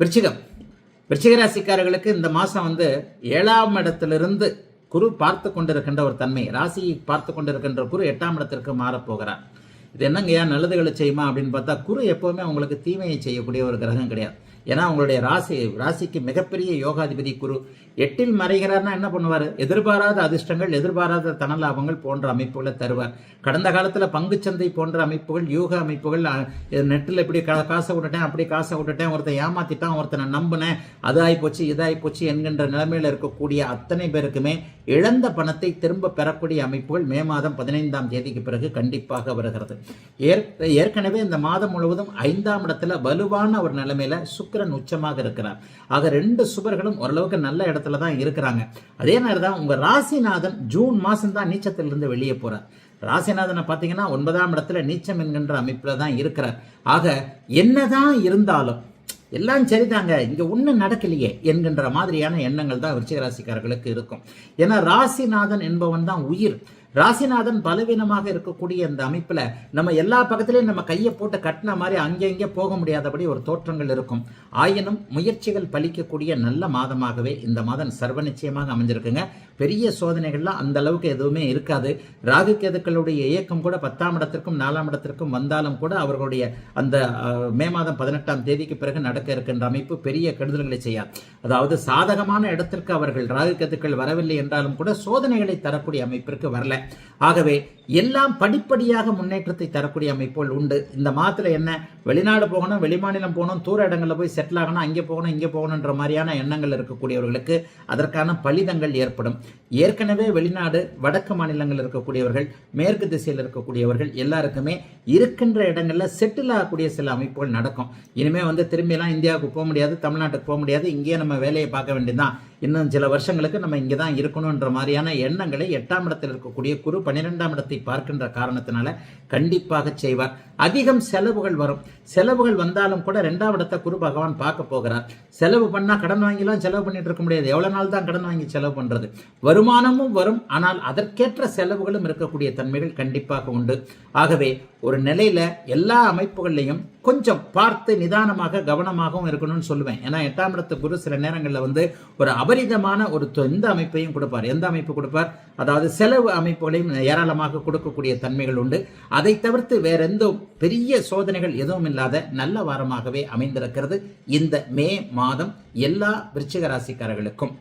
விருச்சிக ராசிக்காரர்களுக்கு இந்த மாதம் வந்து 7ஆம் இடத்திலிருந்து குரு பார்த்து கொண்டிருக்கின்ற ஒரு தன்மை, ராசியை பார்த்து கொண்டிருக்கின்ற குரு 8ஆம் இடத்திற்கு மாறப்போகிறார். இது என்னங்கய்யா நல்லதுகளை செய்யுமா அப்படின்னு பார்த்தா, குரு எப்போவுமே உங்களுக்கு தீமையை செய்யக்கூடிய ஒரு கிரகம் கிடையாது. ஏன்னா உங்களுடைய ராசிக்கு மிகப்பெரிய யோகாதிபதி குரு 8இல் மறைகிறார்னா என்ன பண்ணுவார்? எதிர்பாராத அதிர்ஷ்டங்கள், எதிர்பாராத தனலாபங்கள் போன்ற அமைப்புகளை தருவார். கடந்த காலத்தில் பங்குச்சந்தை போன்ற அமைப்புகள், யூக அமைப்புகள், நெட்டில் இப்படி காசை விட்டுட்டேன், அப்படி காசை விட்டுட்டேன், ஒருத்தன் ஏமாத்திட்டான், ஒருத்தனை நம்பினேன், அது ஆகிப்போச்சு இதாகிப்போச்சு என்கின்ற நிலைமையில் இருக்கக்கூடிய அத்தனை பேருக்குமே இழந்த பணத்தை திரும்ப பெறக்கூடிய அமைப்புகள் மே மாதம் 15ஆம் தேதிக்கு பிறகு கண்டிப்பாக வருகிறது. ஏற்கனவே இந்த மாதம் முழுவதும் 5ஆம் இடத்துல வலுவான ஒரு நிலைமையில சுக்கிரன் உச்சமாக இருக்கிறார். ஆக 2 சுபர்களும் ஓரளவுக்கு நல்ல இடத்துல தான் இருக்கிறாங்க. அதே நேரம் தான் உங்க ராசிநாதன் ஜூன் மாசம் தான் நீச்சத்திலிருந்து வெளியே போறார். ராசிநாதனை பார்த்தீங்கன்னா 9ஆம் இடத்துல நீச்சம் என்கின்ற அமைப்புல தான் இருக்கிறார். ஆக என்னதான் இருந்தாலும் எல்லாம் சரிதாங்க, இங்க ஒன்றும் நடக்கலையே என்கின்ற மாதிரியான எண்ணங்கள் தான் விருச்சிக ராசிக்காரர்களுக்கு இருக்கும். ஏன்னா ராசிநாதன் என்பவன் தான் உயிர். ராசிநாதன் பலவீனமாக இருக்கக்கூடிய இந்த அமைப்புல நம்ம எல்லா பக்கத்திலையும் நம்ம கையை போட்டு கட்டின மாதிரி அங்கே போக முடியாதபடி ஒரு தோற்றங்கள் இருக்கும். ஆயினும் முயற்சிகள் பலிக்கக்கூடிய நல்ல மாதமாகவே இந்த மாதம் சர்வ நிச்சயமாக அமைஞ்சிருக்குங்க. பெரிய சோதனைகள்லாம் அந்த அளவுக்கு எதுவுமே இருக்காது. ராகு கேதுக்களுடைய இயக்கம் கூட 10ஆம் இடத்திற்கும் 4ஆம் இடத்திற்கும் வந்தாலும் கூட அவர்களுடைய அந்த மே மாதம் 18ஆம் தேதிக்கு பிறகு நடக்க இருக்கின்ற அமைப்பு பெரிய கெடுதல்களை செய்யாது. அதாவது சாதகமான இடத்திற்கு அவர்கள் ராகு கேதுக்கள் வரவில்லை என்றாலும் கூட சோதனைகளை தரக்கூடிய அமைப்பிற்கு வரல. ஆகவே எல்லாம் படிப்படியாக முன்னேற்றத்தை தரக்கூடிய அமைப்புகள் உண்டு. இந்த மாதத்துல என்ன, வெளிநாடு போகணும், வெளிமாநிலம் போகணும், தூர இடங்களில் போய் செட்டில் ஆகணும், அங்கே போகணும் இங்கே போகணுன்ற மாதிரியான எண்ணங்கள் இருக்கக்கூடியவர்களுக்கு அதற்கான பலிதங்கள் ஏற்படும். ஏற்கனவே வெளிநாடு, வடக்கு மாநிலங்கள் இருக்கக்கூடியவர்கள், மேற்கு திசையில் இருக்கக்கூடியவர்கள் எல்லாருக்குமே இருக்கின்ற இடங்கள்ல செட்டில் ஆகக்கூடிய சில அமைப்புகள் நடக்கும். இனிமே வந்து திரும்பியெல்லாம் இந்தியாவுக்கு போக முடியாது, தமிழ்நாட்டுக்கு போக முடியாது, இங்கேயே நம்ம வேலையை பார்க்க வேண்டியதுதான், இன்னும் சில வருஷங்களுக்கு நம்ம இங்கே தான் இருக்கணுன்ற மாதிரியான எண்ணங்களை 8ஆம் இடத்தில் இருக்கக்கூடிய குரு 12ஆம் இடத்தை பார்க்கின்ற காரணத்தினால கண்டிப்பாக செய்வார். அதிகம் செலவுகள் வரும். செலவுகள் வந்தாலும் கூட 2ஆம் இடத்தை குரு பகவான் பார்க்க போகிறார். செலவு பண்ணா கடன் வாங்கிலாம் செலவு பண்ணிட்டு இருக்க முடியாது. எவ்வளவு நாள் தான் கடன் வாங்கி செலவு பண்றது? வருமானமும் வரும், ஆனால் அதற்கேற்ற செலவுகளும் இருக்கக்கூடிய தன்மைகள் கண்டிப்பாக உண்டு. ஆகவே ஒரு நிலையில எல்லா அமைப்புகள்லையும் கொஞ்சம் பார்த்து நிதானமாக கவனமாகவும் இருக்கணும்னு சொல்லுவேன். ஏன்னா 8ஆம் இடத்து குரு சில நேரங்களில் வந்து ஒரு அபரிதமான ஒரு இந்த அமைப்பையும் கொடுப்பார். எந்த அமைப்பு கொடுப்பார்? அதாவது செலவு அமைப்புகளையும் ஏராளமாக கொடுக்கக்கூடிய தன்மைகள் உண்டு. அதை தவிர்த்து வேற எந்த பெரிய சோதனைகள் எதுவும் இல்லாத நல்ல வாரமாகவே அமைந்திருக்கிறது இந்த மே மாதம் எல்லா விருச்சிக ராசிக்காரர்களுக்கும்.